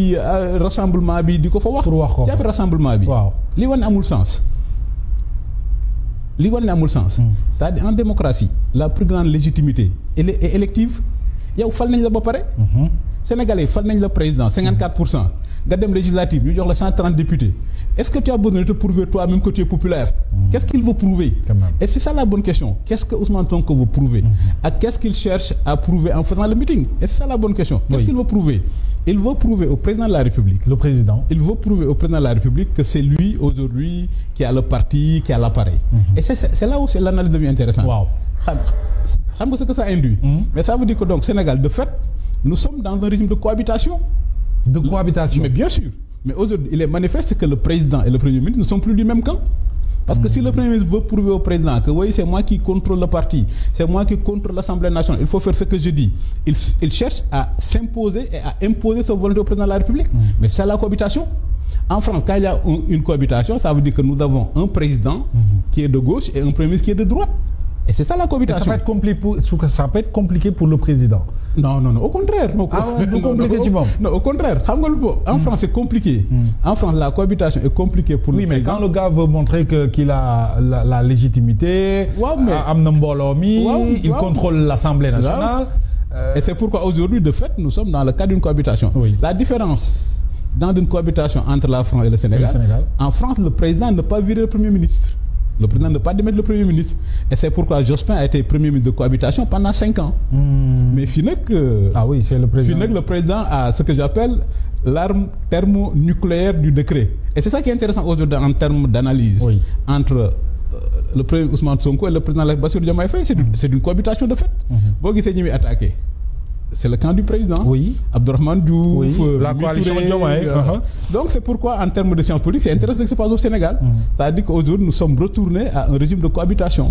ci rassemblement bi di ko fa wax. pour wax ko ci affaire rassemblement bi. waaw li wane amul sens. li wane amul sens. c'est-à-dire en démocratie la plus grande légitimité elle est élective yow fal nañ la ba pare. Sénégalais fal nañ la président 54%. nga dem législative ñu jox la 130 députés est-ce que tu as besoin de te prouver toi-même que tu es populaire. Qu'est-ce qu'il veut prouver. Et c'est ça la bonne question. Qu'est-ce que Ousmane Sonko veut prouver. Et qu'est-ce qu'il cherche à prouver en faisant le meeting. Et c'est ça la bonne question. Qu'est-ce qu'il veut prouver. Il veut prouver au président de la République. Le président. Il veut prouver au président de la République que c'est lui aujourd'hui qui a le parti, qui a l'appareil. Et c'est là où l'analyse devient intéressante. Wow. Xam nga ce que ça induit. Mais ça veut dire que donc Sénégal de fait nous sommes dans un régime de cohabitation. De cohabitation. Mais bien sûr. Mais aujourd'hui, il est manifeste que le président et le premier ministre ne sont plus du même camp. Parce que si le premier ministre veut prouver au président que oui, c'est moi qui contrôle le parti, c'est moi qui contrôle l'Assemblée nationale, il faut faire ce que je dis. Il cherche à s'imposer et à imposer sa volonté au président de la République. Mais c'est la cohabitation. En France, quand il y a une cohabitation, ça veut dire que nous avons un président qui est de gauche et un premier ministre qui est de droite. Et c'est ça la cohabitation. Ça peut être compliqué pour le président. Non, au contraire. Non, au contraire. En France, c'est compliqué. En France, la cohabitation est compliquée pour le président. Oui, mais quand le gars veut montrer qu'il a la légitimité, il contrôle l'Assemblée nationale. Et c'est pourquoi aujourd'hui, de fait, nous sommes dans le cadre d'une cohabitation. Oui. La différence dans une cohabitation entre la France et le Sénégal, en France, le président ne peut pas virer le Premier ministre. Le président ne peut pas démettre le Premier ministre. Et c'est pourquoi Jospin a été Premier ministre de cohabitation pendant 5 ans. Mais c'est le président. Le président a ce que j'appelle l'arme thermonucléaire du décret. Et c'est ça qui est intéressant aujourd'hui en termes d'analyse entre le président Ousmane Sonko et le président Bassirou Diomaye Faye. C'est une cohabitation de fait. Attaqué. C'est le camp du président. Oui. Abdourahmane Diouf, la coalition Diomaye. Donc c'est pourquoi en termes de sciences politiques, c'est intéressant ce qui se passe au Sénégal. C'est-à-dire qu'aujourd'hui nous sommes retournés à un régime de cohabitation.